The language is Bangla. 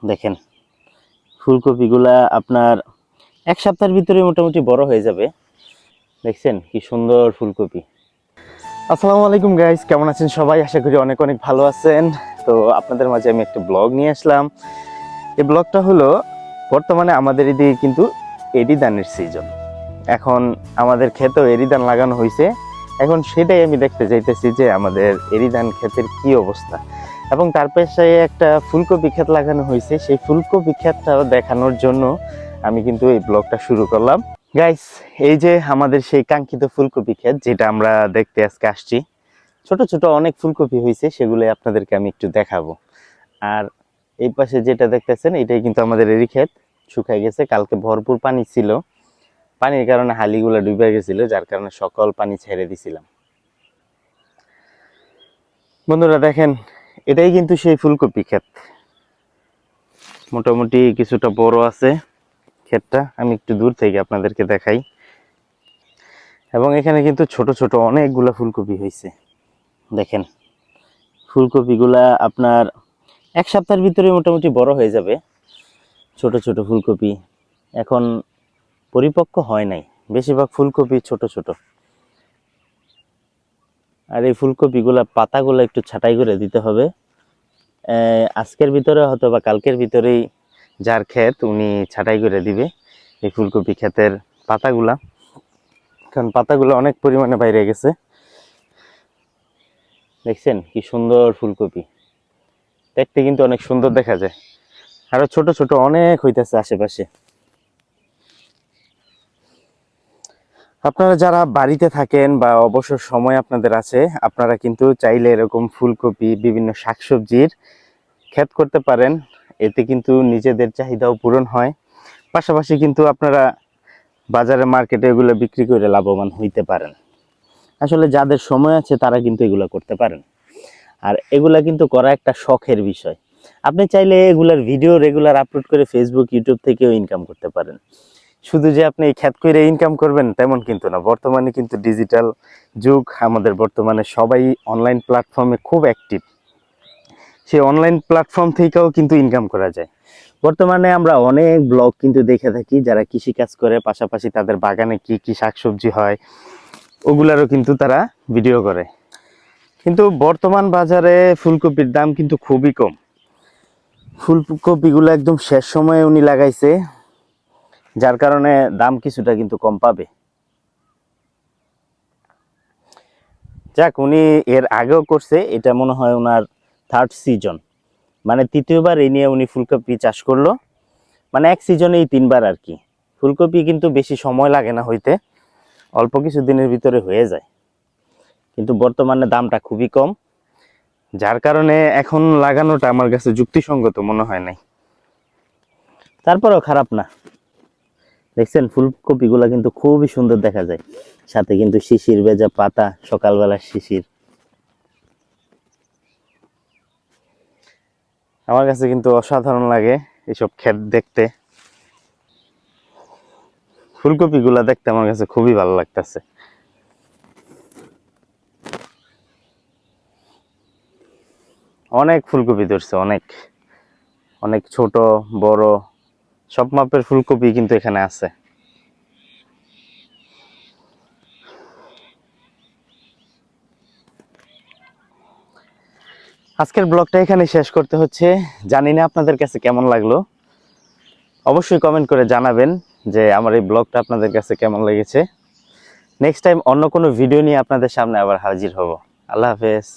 দেখেন ফুলকপিগুলা আপনার এক সপ্তাহের ভিতরে মোটামুটি বড় হয়ে যাবে। দেখছেন কি সুন্দর ফুলকপি। আসসালামু আলাইকুম গাইস, কেমন আছেন সবাই? আশা করি অনেক অনেক ভালো আছেন। তো আপনাদের মাঝে আমি একটা ব্লগ নিয়ে আসলাম। এই ব্লগটা হলো বর্তমানে আমাদের এদিকে কিন্তু এরি ধানের সিজন। এখন আমাদের ক্ষেতেও এরি ধান লাগানো হয়েছে। এখন সেটাই আমি দেখতে চাইতেছি যে আমাদের এরি ধান ক্ষেতের কি অবস্থা, এবং তার পাশে একটা ফুলকপি ক্ষেত লাগানো হয়েছে। সেই ফুলকপি ক্ষেতটা দেখানোর জন্য আমি কিন্তু এই ব্লগটা শুরু করলাম। গাইস, এই যে আমাদের সেই কাঙ্ক্ষিত ফুলকপি ক্ষেত, যেটা আমরা দেখতে আজকে আসছি, ছোট ছোট অনেক ফুলকপি হয়েছে, সেগুলো আপনাদেরকে আমি একটু দেখাবো। আর এই পাশে যেটা দেখতেছেন, এটাই কিন্তু আমাদের এরি ক্ষেত। শুকায় গেছে, কালকে ভরপুর পানি ছিল, পানির কারণে হালিগুলা ডুবে গেছিল, যার কারণে সকল পানি ছেড়ে দিছিলাম। বন্ধুরা দেখেন, এটাই কিন্তু সেই ফুলকপি ক্ষেত। মোটামুটি কিছুটা বড় আছে ক্ষেতটা, আমি একটু দূর থেকে আপনাদেরকে দেখাই। এবং এখানে কিন্তু ছোট ছোট অনেকগুলা ফুলকপি হয়েছে। দেখেন ফুলকপিগুলা আপনার এক সপ্তাহের ভিতরে মোটামুটি বড় হয়ে যাবে। ছোট ছোট ফুলকপি এখন পরিপক্ক হয় নাই, বেশিরভাগ ফুলকপি ছোট ছোট। আর এই ফুলকপিগুলা পাতাগুলো একটু ছাঁটাই করে দিতে হবে। আজকের ভিতরে হয়তো বা কালকের ভিতরেই যার ক্ষেত উনি ছাঁটাই করে দিবে এই ফুলকপি ক্ষেতের পাতাগুলা, কারণ পাতাগুলো অনেক পরিমাণে বাইরে গেছে। দেখছেন কি সুন্দর ফুলকপি, দেখতে কিন্তু অনেক সুন্দর দেখা যায়। আরো ছোট ছোট অনেক হইতেছে আশেপাশে। আপনারা যারা বাড়িতে থাকেন বা অবসর সময় আপনাদের আছে, আপনারা কিন্তু চাইলে এরকম ফুলকপি বিভিন্ন শাকসবজির ক্ষেত করতে পারেন। এতে কিন্তু নিজেদের চাহিদাও পূরণ হয়, পাশাপাশি কিন্তু আপনারা বাজারে মার্কেটে এগুলো বিক্রি করে লাভবান হইতে পারেন। আসলে যাদের সময় আছে তারা কিন্তু এগুলো করতে পারেন। আর এগুলা কিন্তু করা একটা শখের বিষয়। আপনি চাইলে এগুলার ভিডিও রেগুলার আপলোড করে ফেসবুক ইউটিউব থেকেও ইনকাম করতে পারেন। শুধু যে আপনি খ্যাত করে ইনকাম করবেন তেমন কিন্তু না। বর্তমানে কিন্তু ডিজিটাল যুগ, আমাদের বর্তমানে সবাই অনলাইন প্ল্যাটফর্মে খুব অ্যাক্টিভ। সেই অনলাইন প্ল্যাটফর্ম থেকেও কিন্তু ইনকাম করা যায়। বর্তমানে আমরা অনেক ব্লগ কিন্তু দেখে থাকি, যারা কৃষিকাজ করে, পাশাপাশি তাদের বাগানে কি কি শাকসবজি হয় ওগুলারও কিন্তু তারা ভিডিও করে। কিন্তু বর্তমান বাজারে ফুলকপির দাম কিন্তু খুবই কম। ফুলকপিগুলো একদম শেষ সময়ে উনি লাগাইছে, যার কারণে দাম কিছুটা কিন্তু কম পাবে। যাক, উনি এর আগেও করছে, এটা মনে হয় ওনার থার্ড সিজন, মানে তৃতীয়বার এই নিয়ে উনি ফুলকপি চাষ করলো। মানে এক সিজনেই তিনবার আর কি। ফুলকপি কিন্তু বেশি সময় লাগে না হইতে, অল্প কিছু দিনের ভিতরে হয়ে যায়। কিন্তু বর্তমানে দামটা খুবই কম, যার কারণে এখন লাগানোটা আমার কাছে যুক্তিসঙ্গত মনে হয় নাই। তারপরেও খারাপ না। দেখছেন ফুলকপিগুলা কিন্তু খুবই সুন্দর দেখা যায়, সাথে কিন্তু শিশির ভেজা পাতা, সকালবেলার শিশির। আমার কাছে কিন্তু অসাধারণ লাগে এইসব ক্ষেত দেখতে। ফুলকপিগুলা দেখতে আমার কাছে খুবই ভালো লাগতেছে। অনেক ফুলকপি ধরছে, অনেক অনেক ছোট বড় সব মাপের ফুলকপি কিন্তু এখানে আছে। আজকের ব্লগটা এখানে শেষ করতে হচ্ছে। জানি না আপনাদের কাছে কেমন লাগলো, অবশ্যই কমেন্ট করে জানাবেন যে আমার এই ব্লগটা আপনাদের কাছে কেমন লেগেছে। নেক্সট টাইম অন্য কোনো ভিডিও নিয়ে আপনাদের সামনে আবার হাজির হব। আল্লাহ হাফেজ।